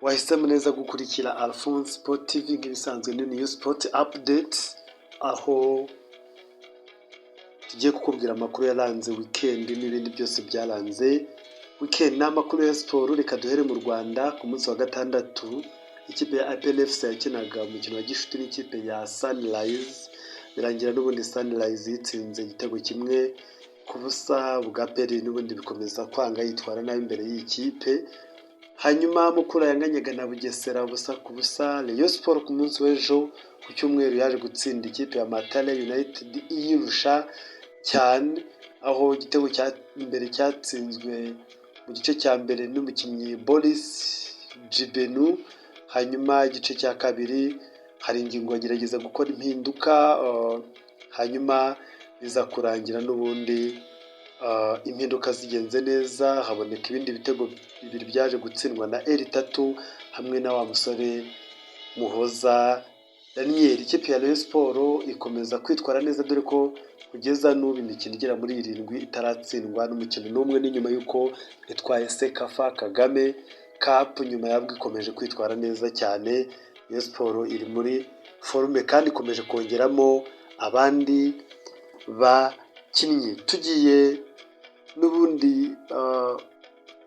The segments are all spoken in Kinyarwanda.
wahisemo neza gukurikira Alphonse Sport TV nk'ibisanzwe ni New Sport Update, aho tugiye kukubwira amakuru yaranze weekend n'ibindi byose byaranze weekend n'amakuru ya siporo. Reka duhere mu Rwanda. Ku munsi wa gatandatu ikipe ya APR FC yakinaga umukino wa gishuti n'ikipe ya Sunrise, birangira n'ubundi Sunrise yitsinze igitego kimwe ku busa, bwa APR n'ubundi bikomeza kwanga yitwara nabi imbere y'ikipe. Hanyuma Mukura yanganyaga na Bugesera ubusa ku busa. Rayon Sport ku munsi w'ejo ku cyumweru yaje gutsinda ikipe ya Matale United iyirusha cyane, aho igitego cya mbere cyatsinzwe mu gice cya mbere n'umukinnyi Boris Jibenu. Hanyuma igice cya kabiri hari ingingo agerageza gukora impinduka, hanyuma biza kurangira n'ubundi impinduka zigenze neza, haboneka ibindi bitego bibiri byaje gutsindwa na L3 hamwe na wa musore Muhoza Daniel. Ikipe ya Rayon Sport ikomeza kwitwara neza, dore ko kugeza n'ubu imikino igera muri 7 itaratsindwa n'umukino n'umwe, ni nyuma y'uko itwaye Sekafa Kagame Cup. Nyuma yabwo ikomeje kwitwara neza cyane. Rayon Sport iri muri forume kandi ikomeje kongeramo abandi bakinnyi. Tugiye n'ubundi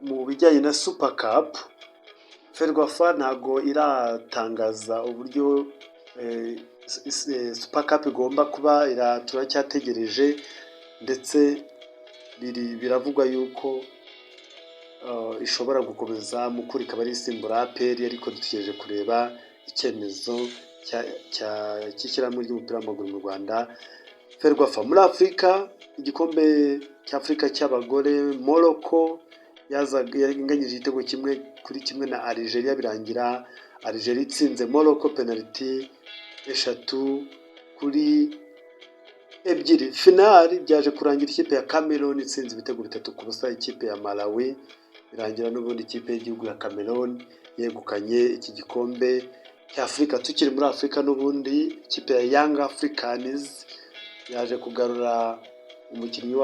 mu bijyanye na Super Cup, Ferwafa ntago iratangaza uburyo Super Cup igomba kuba, turacyategereje, ndetse biravugwa yuko ishobora gukomeza Mukura ikaba ari isimbura APR, ariko dutegereje kureba icyemezo cy'ishyirahamwe ry'umupira w'amaguru mu Rwanda Ferwafa. Muri Afurika, igikombe cy'Afurika cy'abagore, Morocco yanganyije igitego 1-1 na Algeria, birangira Algeria itsinze Morocco penalty 3-2. Finali byaje kurangira ikipe ya Cameroon itsinze ibitego 3 ku busa ikipe ya Malawi, birangira n'ubundi ikipe y'igihugu ya Cameroon yegukanye iki gikombe cy'Afurika. Tukiri muri Afurika n'ubundi, ikipe ya Young Africans yaje kugarura umukinnyi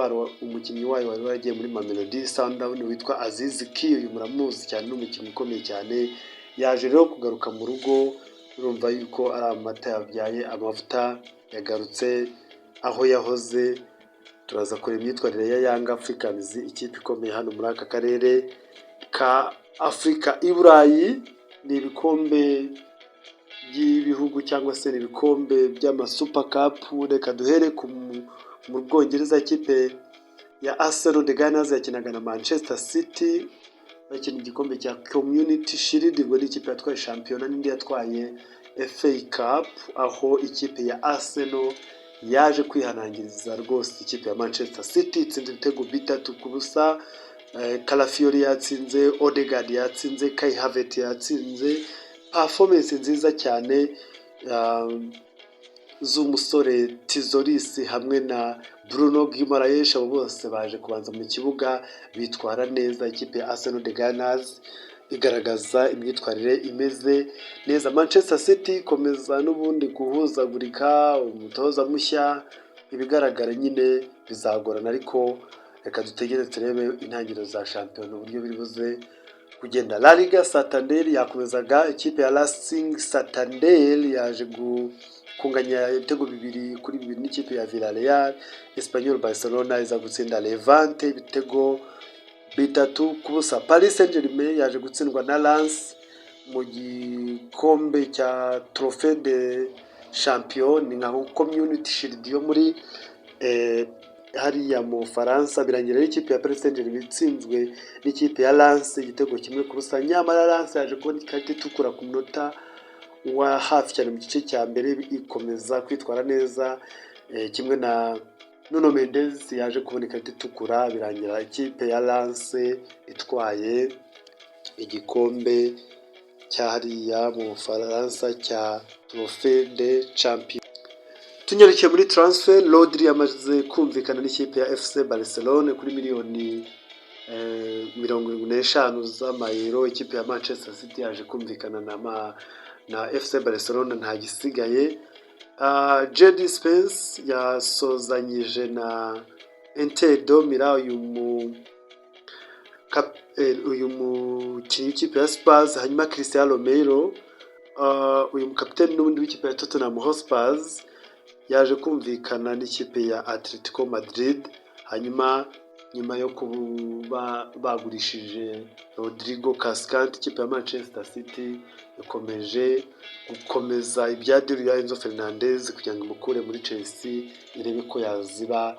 wayo wari waragiye muri Mamelodi Sundowns witwa Aziz Ki. Uyu muramuzi cyane, n'umukinnyi ukomeye cyane. Yaje rero kugaruka mu rugo, urumva yuko ari amata yabyaye amavuta, yagarutse aho yahoze. Turaza kureba imyitwarire ya Young Africans, ikipe ikomeye hano muri aka karere ka Afurika. I Burayi ni ibikombe by'ibihugu cyangwa se ibikombe by'ama Super Cup. Reka duhere mu Bwongereza, ikipe ya Arsenal de Gunners yakinaga na Manchester City, bakina igikombe cya Community Shield, ubwo ni ikipe yatwaye shampiyona n'indi yatwaye FA Cup, aho ikipe ya Arsenal yaje kwihanangiriza rwose ikipe ya Manchester City, itsinze ibitego 3 ku busa. Calafiori yatsinze, Odegaard yatsinze, Kai Havertz yatsinze. Performance nziza cyane z'umusore Tizoris hamwe na Bruno Guimaraes, abo bose baje kubanza mu kibuga bitwara neza. Ikipe ya Arsenal de Gunners igaragaza imyitwarire imeze neza. Manchester City ikomeza n'ubundi guhuzagurika, umutoza mushya, ibigaragara nyine bizagorana, ariko reka dutegereze turebe intangiriro za shampiyona uburyo biri buze kugenda. La Liga Santander yakomezaga, ikipe ya Racing Santander yaje kunganya ibitego 2-2 n'ikipe ya Villarreal. Espanyol Barcelona iza gutsinda Levante ibitego 3 ku busa. Paris Saint-Germain yaje gutsindwa na Lens mu gikombe cya Trophée de Champion, nka Community Shield yo muri hariya mu Faransa. Birangira ikipe ya Paris Saint-Germain itsinzwe n'ikipe ya Lens igitego 1 ku busa. Nyamara Lens yaje kubona ikarita itukura ku munota wa hafi cyane mu gice cya mbere, ikomeza kwitwara neza, kimwe na Nuno Mendes yaje kubona ikarita itukura, birangira ikipe ya Lens itwaye igikombe cyahariya mu Faransa cya Trophée de Champion. Tunyarukiye muri transfer, Rodri yamaze kumvikana n'ikipe ya FC Barcelona kuri miliyoni 75 z'amayero. Ikipe ya Manchester City yaje kumvikana na FC Barcelona, nta gisigaye. JD Spence yasozanyije na Inter de Milan uyu uyu mukinnyi w'ikipe ya Spurs, hanyuma Cristiano Romero uyu mukapiteni n'ubundi w'ikipe ya Tottenham Hotspur yaje kumvikana n'ikipe ya Atletico Madrid, hanyuma nyuma yo kuba bagurishije Rodrigo Cascante, ikipe ya Manchester City ikomeje gukomeza ibya deal ya Enzo Fernandez kugira ngo imukure muri Chelsea irebe ko yaziba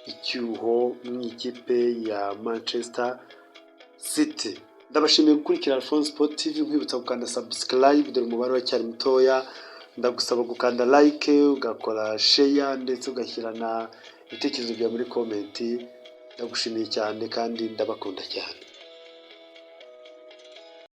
icyuho mu ikipe ya Manchester City. Ndabashimiye gukurikira Alphonse Sport TV, nkwibutsa gukanda subscribe dore umubare uracyari mutoya. Ndagusaba gukanda like, ugakora share ndetse ugashyirana ibitekerezo byawe muri comment. Ndagushimiye cyane kandi ndabakunda cyane.